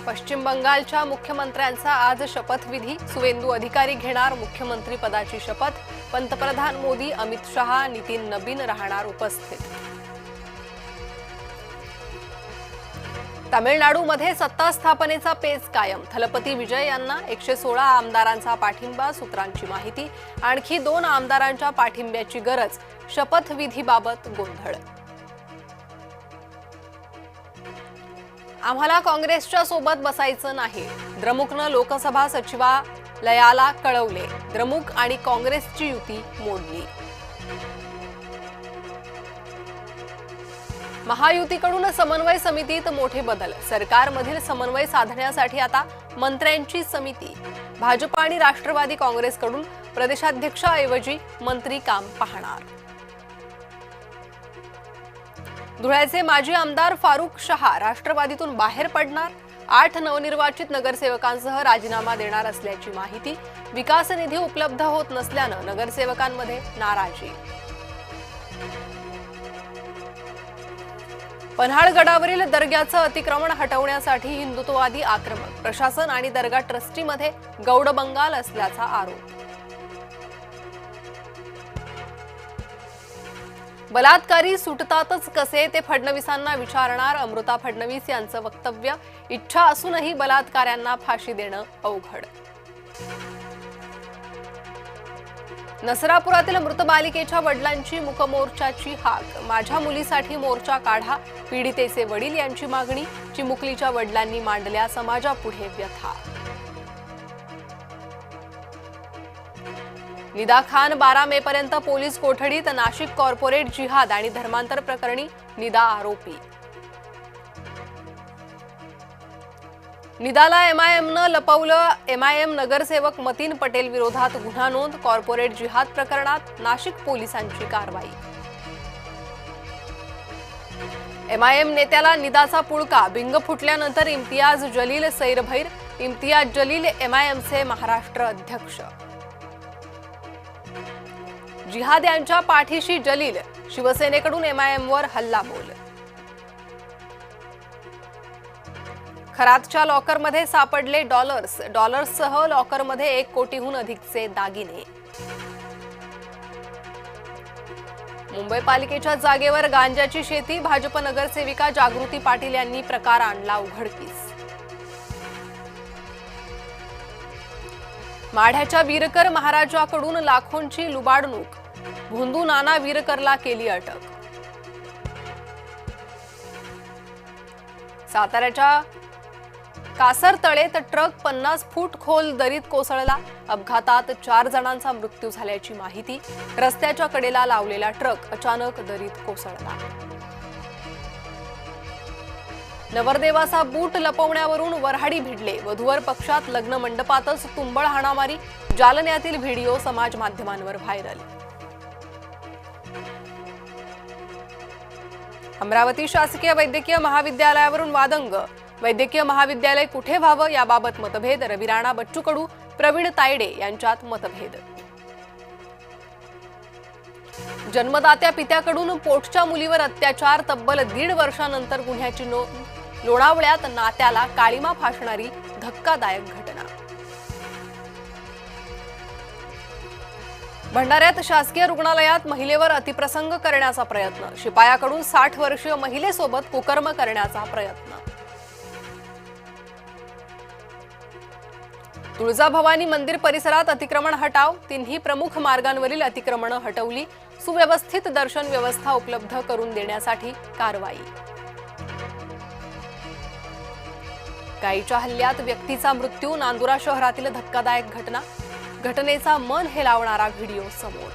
पश्चिम बंगालच्या मुख्यमंत्र्यांचा आज शपथविधी। सुवेंदू अधिकारी घेणार मुख्यमंत्री पदाची शपथ। पंतप्रधान मोदी, अमित शहा, नितीन नबीन राहणार उपस्थित। तामिळनाडूमध्ये सत्ता स्थापनेचा पेच कायम। थलपती विजय यांना 116 आमदारांचा पाठिंबा, सूत्रांची माहिती। आणखी 2 आमदारांच्या पाठिंब्याची गरज। शपथविधीबाबत गोंधळ। आम्हाला काँग्रेसच्या सोबत बसायचं नाही, द्रमुकनं लोकसभा सचिवालयाला कळवले। द्रमुक आणि काँग्रेसची युती मोडली। महायुतीकडून समन्वय समितीत मोठे बदल। सरकारमधील समन्वय साधण्यासाठी आता मंत्र्यांची समिती। भाजप आणि राष्ट्रवादी काँग्रेसकडून प्रदेशाध्यक्षाऐवजी मंत्री काम पाहणार। धुळ्याचे माजी आमदार फारुख शहा राष्ट्रवादीतून बाहेर पडणार। 8 नवनिर्वाचित नगरसेवकांसह राजीनामा देणार असल्याची माहिती। विकास निधी उपलब्ध होत नसल्यानं नगरसेवकांमध्ये नाराजी। पन्हाळगडावरील दर्ग्याचं अतिक्रमण हटवण्यासाठी हिंदुत्ववादी आक्रमक। प्रशासन आणि दर्गा ट्रस्टीमध्ये गौडबंगाल असल्याचा आरोप। बलात्कारी सुटतातच कसे ते फडणवीसांना विचारणार। अमृता फडणवीस यांचं वक्तव्य। इच्छा असूनही बलात्काऱ्यांना फाशी देणं अवघड। नसरापुरातील मृत बालिकेच्या वडिलांची मूकमोर्चाची हाक। माझ्या मुलीसाठी मोर्चा काढा, पीडितेचे वडील यांची मागणी। चिमुकलीच्या वडिलांनी मांडल्या समाजापुढे व्यथा। निदा खान 12 मे पर्यंत पोलीस कोठडीत। नाशिक कॉर्पोरेट जिहाद आणि धर्मांतर प्रकरणी निदा आरोपी। निदाला एमआयएमनं लपवलं। एमआयएम नगरसेवक मतीन पटेल विरोधात गुन्हा नोंद। कॉर्पोरेट जिहाद प्रकरणात नाशिक पोलिसांची कारवाई। एमआयएम नेत्याला निदाचा पुळका। बिंग फुटल्यानंतर इम्तियाज जलील सैरभैर। इम्तियाज जलील एमआयएमचे महाराष्ट्र अध्यक्ष। जिहाद यांच्या पाठीशी जलील। शिवसेनेकडून एमआयएमवर हल्लाबोल। खरातच्या लॉकरमध्ये सापडले डॉलर्स। डॉलर्ससह लॉकरमध्ये 1 कोटीहून अधिकचे दागिने। मुंबई पालिकेच्या जागेवर गांजाची शेती। भाजप नगरसेविका जागृती पाटील यांनी प्रकार आणला उघडकीस। माढ्याच्या वीरकर महाराजाकडून लाखोंची लुबाडणूक। भोंदू नाना वीरकरला केली अटक। साताऱ्याच्या कासरतळेत ट्रक 50 फूट खोल दरीत कोसळला। अपघातात 4 जणांचा मृत्यू झाल्याची माहिती। रस्त्याच्या कडेला लावलेला ट्रक अचानक दरीत कोसळला। नवरदेवाचा बूट लपवण्यावरून वऱ्हाडी भिडले। वधूवर पक्षात लग्न मंडपातच तुंबळ हाणामारी। जालन्यातील व्हिडिओ समाज माध्यमांवर व्हायरल। अमरावती शासकीय वैद्यकीय महाविद्यालयावरून वादंग। वैद्यकीय महाविद्यालय कुठे व्हावं याबाबत मतभेद। रवी राणा, बच्चू कडू, प्रवीण तायडे यांच्यात मतभेद। जन्मदात्या पित्याकडून पोटच्या मुलीवर अत्याचार। तब्बल 1.5 वर्षानंतर गुन्ह्याची नोंद। लोणावळ्यात नात्याला काळीमा फासणारी धक्कादायक घटना। भंडाऱ्यात शासकीय रुग्णालयात महिलेवर अतिप्रसंग करण्याचा प्रयत्न। शिपायाकडून 60 वर्षीय महिलेसोबत कुकर्म करण्याचा प्रयत्न। तुळजाभवानी मंदिर परिसरात अतिक्रमण हटाव। 3ही प्रमुख मार्गांवरील अतिक्रमणं हटवली। सुव्यवस्थित दर्शन व्यवस्था उपलब्ध करून देण्यासाठी कारवाई। गायीच्या हल्ल्यात व्यक्तीचा मृत्यू। नांदुरा शहरातील धक्कादायक घटना। घटनेचा मन हेलावणारा व्हिडिओ समोर।